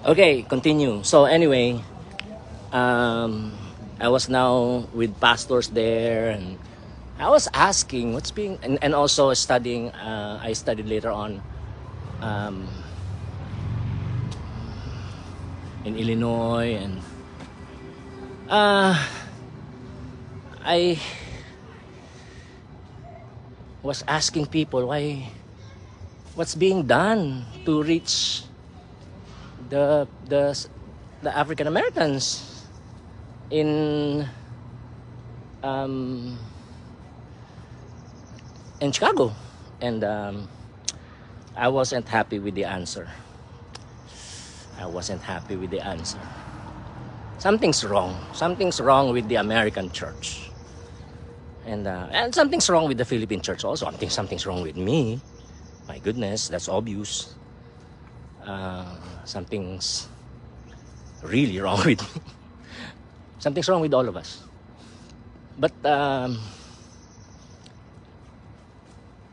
Okay, continue. So anyway, um, I was now with pastors there, and I was asking what's being, and also studying. I studied later on um, in Illinois, and uh, I was asking people what's being done to reach the the the African Americans in um, in Chicago, and I wasn't happy with the answer. I wasn't happy with the answer. Something's wrong. Something's wrong with the American church, and something's wrong with the Philippine church also. I think something's wrong with me. My goodness, that's obvious. Something's really wrong with me. Something's wrong with all of us. But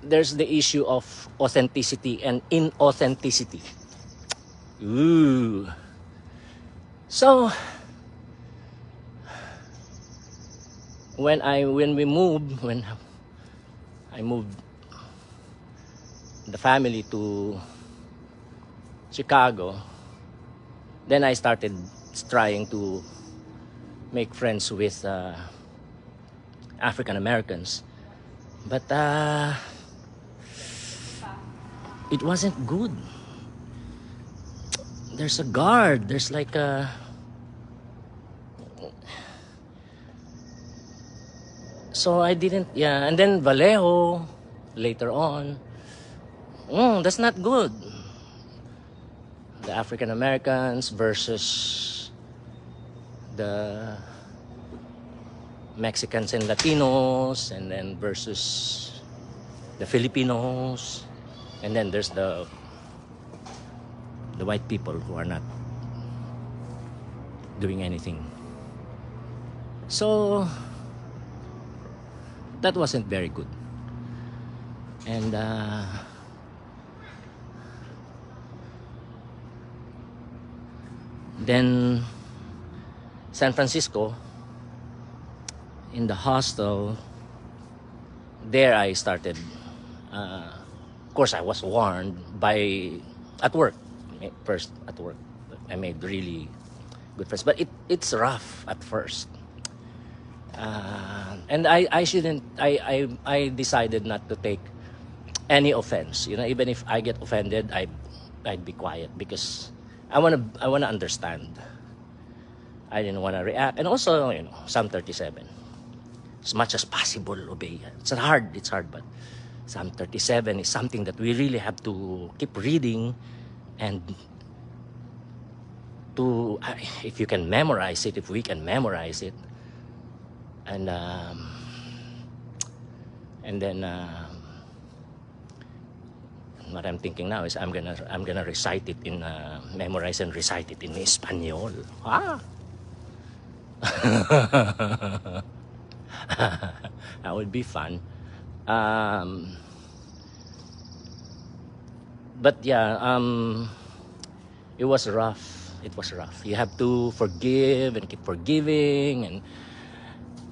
there's the issue of authenticity and inauthenticity. Ooh. So when I moved the family to Chicago, then I started trying to make friends with African Americans, but it wasn't good. There's a guard. There's like a so I didn't. Yeah, and then Vallejo later on. That's not good. The African Americans versus the Mexicans and Latinos, and then versus the Filipinos, and then there's the white people who are not doing anything. So that wasn't very good. And then San Francisco, in the hostel, there I started. Of course, I was warned at work. First at work, I made really good friends, but it's rough at first. And I shouldn't. I decided not to take any offense. Even if I get offended, I'd be quiet because I wanna understand. I didn't wanna react, and also Psalm 37. As much as possible, obey. It's hard, but Psalm 37 is something that we really have to keep reading, and if you can memorize it, if we can memorize it, and then what I'm thinking now is I'm gonna recite it in memorize and recite it in Espanol. That would be fun. But yeah, it was rough. It was rough. You have to forgive and keep forgiving and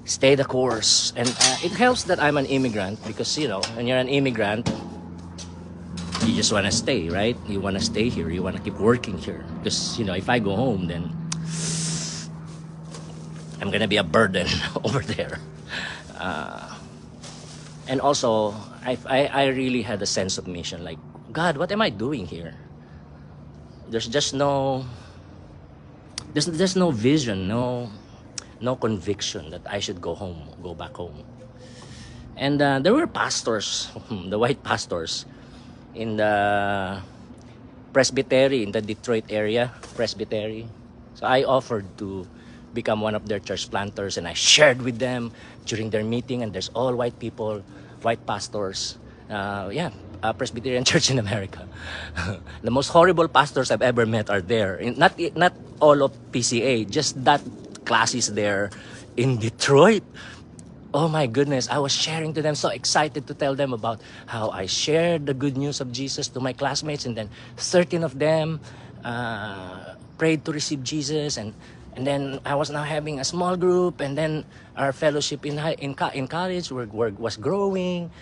stay the course. And it helps that I'm an immigrant because, when you're an immigrant, you just want to stay, right? You want to stay here. You want to keep working here. Because, if I go home, then I'm going to be a burden over there. And also, I really had a sense of mission. Like, God, what am I doing here? There's just no vision, no conviction that I should go back home. And there were pastors, the white pastors, in the presbytery in the Detroit area, presbytery. So I offered to become one of their church planters, and I shared with them during their meeting. And there's all white people, white pastors. Presbyterian Church in America. The most horrible pastors I've ever met are there. Not all of PCA, just that class is there in Detroit. Oh my goodness, I was sharing to them, so excited to tell them about how I shared the good news of Jesus to my classmates, and then 13 of them prayed to receive Jesus, and then I was now having a small group, and then our fellowship in college was growing,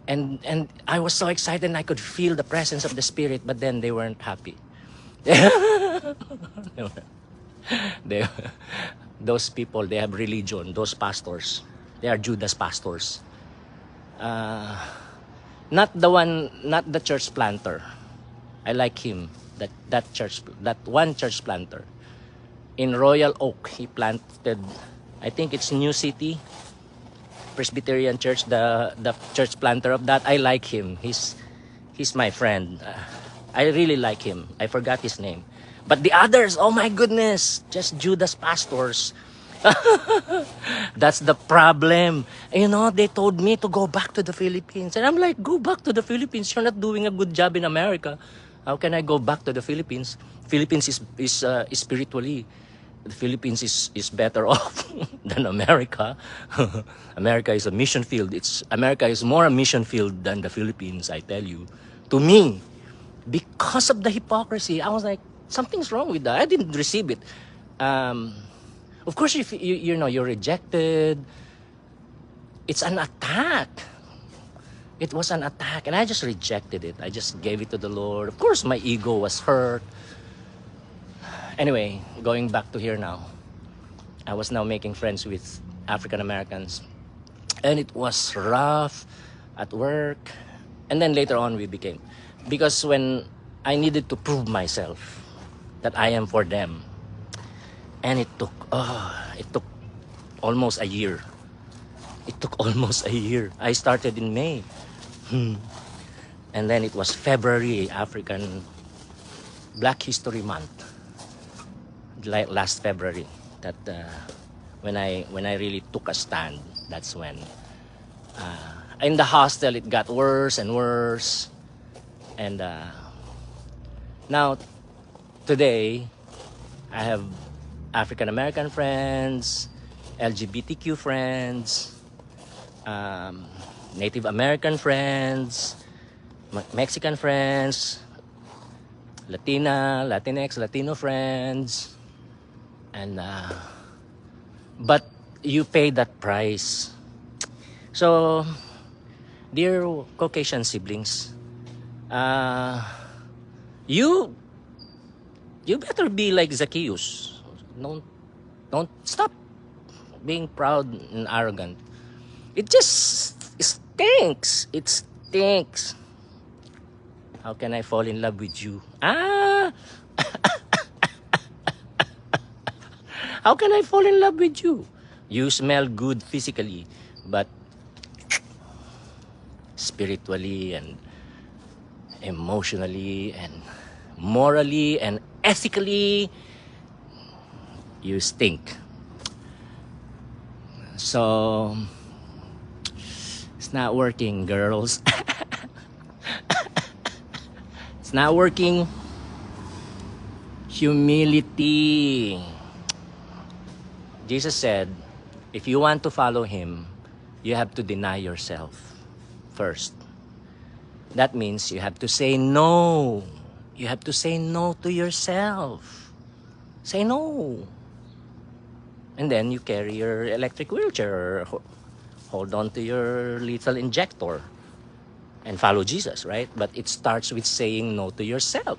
and I was so excited, and I could feel the presence of the Spirit, but then they weren't happy. they, those people, they have religion. Those pastors, they are Judas pastors. Not the church planter. I like him. That one church planter in Royal Oak. He planted, I think it's New City Presbyterian Church. The church planter of that, I like him. He's my friend. I really like him. I forgot his name. But the others, oh my goodness, just Judas pastors. That's the problem. You know, they told me to go back to the Philippines. And I'm like, go back to the Philippines. You're not doing a good job in America. How can I go back to the Philippines? Philippines is spiritually, the Philippines is better off than America. America is a mission field. America is more a mission field than the Philippines, I tell you. To me, because of the hypocrisy, I was like, something's wrong with that. I didn't receive it. Of course, if you know you're rejected, it's an attack. It was an attack, and I just rejected it. I just gave it to the Lord. Of course, my ego was hurt. Anyway, going back to here now, I was now making friends with African Americans, and it was rough at work. And then later on, we became, because when I needed to prove myself that I am for them, and it took almost a year. It took almost a year. I started in May. And then it was February, African Black History Month. Last February, that when I really took a stand. That's when in the hostel it got worse and worse. And now today I have African American friends, LGBTQ friends, Native American friends, Mexican friends, Latinx, Latino friends, and but you pay that price. So, dear Caucasian siblings, you better be like Zacchaeus. Don't stop being proud and arrogant. It just stinks. It stinks. How can I fall in love with you? How can I fall in love with you? You smell good physically, but spiritually and emotionally and morally and ethically, you stink. So, it's not working, girls. It's not working. Humility. Jesus said, if you want to follow Him, you have to deny yourself first. That means you have to say no. You have to say no to yourself. Say no. And then you carry your electric wheelchair, or hold on to your lethal injector and follow Jesus, right? But it starts with saying no to yourself,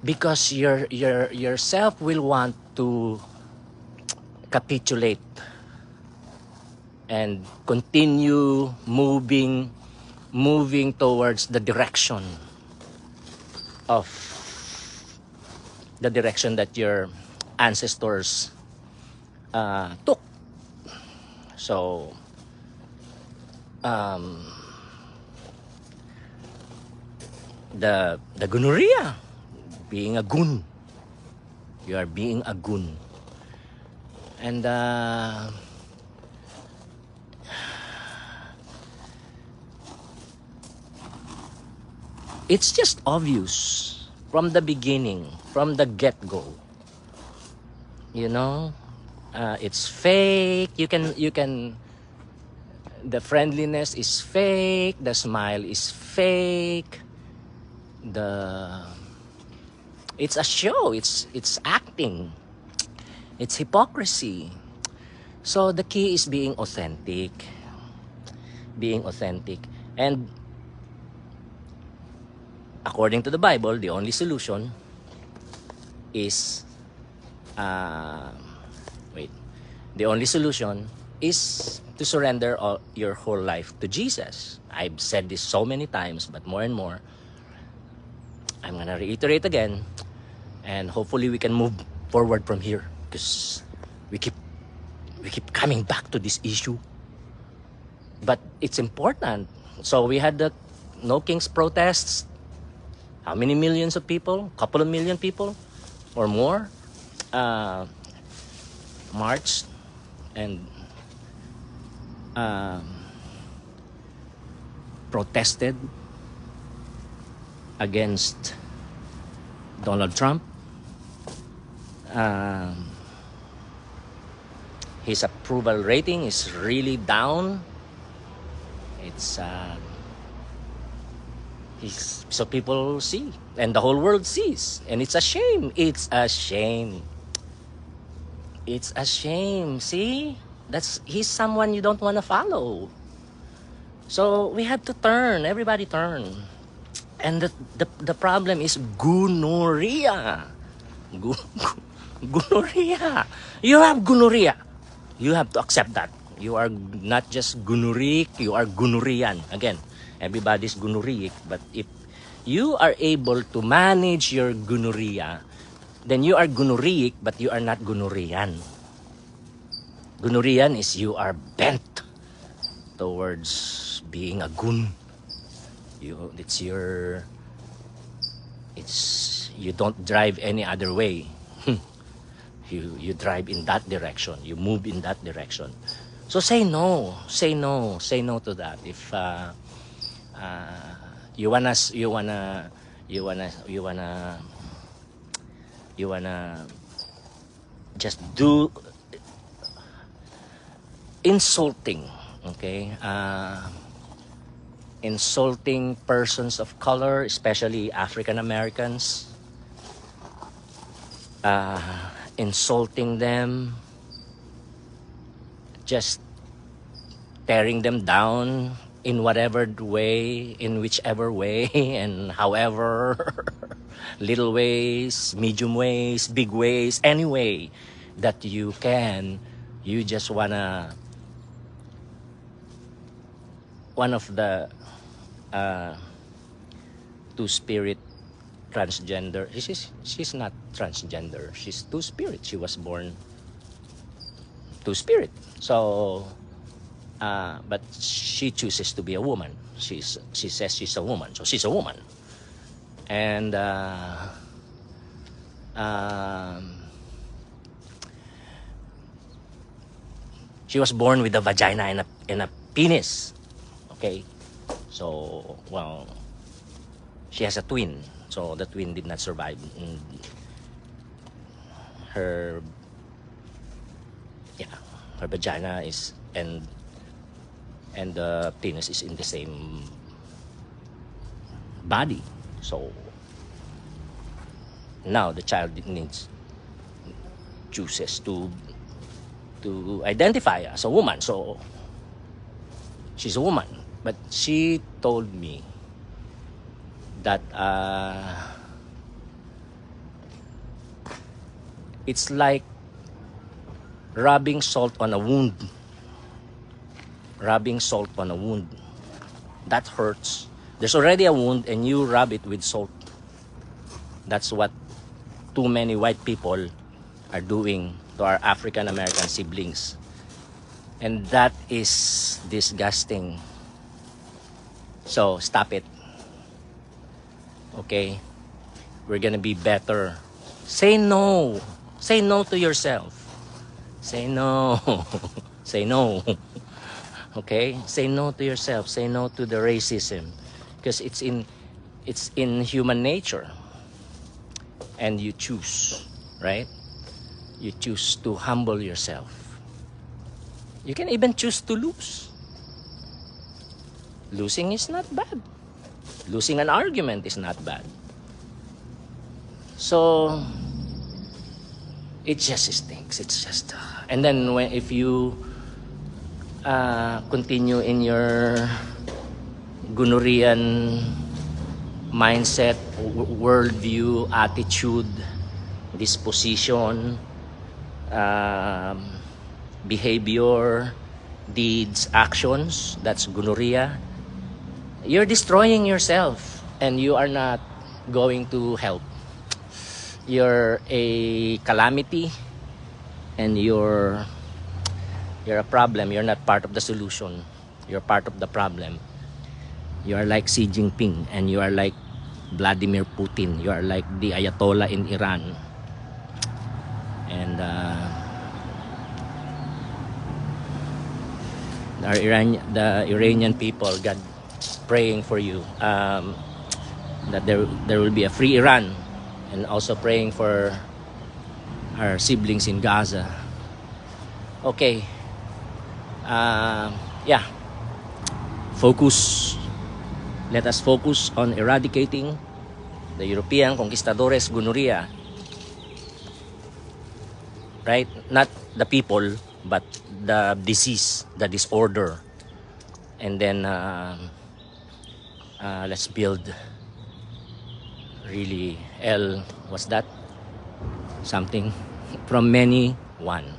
because yourself will want to capitulate and continue moving towards the direction that your ancestors took. So the gonorrhea, being a goon. You are being a goon. And it's just obvious from the beginning, from the get-go. You know, it's fake. You can. The friendliness is fake. The smile is fake. The It's a show. It's acting. It's hypocrisy. So the key is being authentic. Being authentic. And according to the Bible, the only solution is the only solution is to surrender your whole life to Jesus. I've said this so many times, but more and more, I'm gonna reiterate again, and hopefully we can move forward from here, because we keep coming back to this issue. But it's important. So we had the No Kings protests. How many millions of people? Couple of million people or more marched and protested against Donald Trump. His approval rating is really down. It's so people see, and the whole world sees, and it's a shame. It's a shame. It's a shame. See, he's someone you don't want to follow. So we have to turn. Everybody turn. And the problem is gonorrhea. Gonorrhea. You have gonorrhea. You have to accept that. You are not just gonorrheic, you are gonorrhean. Again, everybody's gonorrheic, but if you are able to manage your gonorrhea, then you are gonorrheic, but you are not gonorrhean. Gonorrhean is you are bent towards being a goon. You don't drive any other way. You drive in that direction. You move in that direction. So say no to that. If you wanna just do insulting, okay? Insulting persons of color, especially African Americans, insulting them, just tearing them down in whatever way, in whichever way, and however, little ways, medium ways, big ways, any way that you can. You just wanna, one of the two-spirit transgender, she's not transgender, she's two-spirit. She was born two-spirit. So but she chooses to be a woman. She says she's a woman, so she's a woman. And she was born with a vagina and a penis. Okay, so well, she has a twin. So the twin did not survive. Her vagina is and the penis is in the same body. So now the child chooses to identify as a woman. So she's a woman. But she told me that it's like rubbing salt on a wound. Rubbing salt on a wound. That hurts. There's already a wound and you rub it with salt. That's what too many white people are doing to our African American siblings. And that is disgusting. So stop it. Okay? We're gonna be better. Say no. Say no to yourself. Say no. Say no. Okay? Say no to yourself. Say no to the racism. Because it's in human nature. And you choose, right? You choose to humble yourself. You can even choose to lose. Losing is not bad. Losing an argument is not bad. So it just stinks. It's just, and then if you continue in your gonorrhean mindset, worldview, attitude, disposition, behavior, deeds, actions, that's gonorrhea, you're destroying yourself and you are not going to help. You're a calamity and you're a problem. You're not part of the solution. You're part of the problem. You are like Xi Jinping and you are like Vladimir Putin. You are like the Ayatollah in Iran. And the Iranian people, God, praying for you, that there will be a free Iran, and also praying for our siblings in Gaza. Okay. Yeah. Focus. Let us focus on eradicating the European conquistadores gonorrhea. Right? Not the people, but the disease, the disorder. And then let's build really what's that? Something from many, one.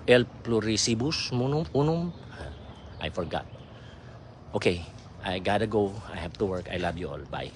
El pluribus unum. I forgot. Okay, I gotta go. I have to work. I love you all. Bye.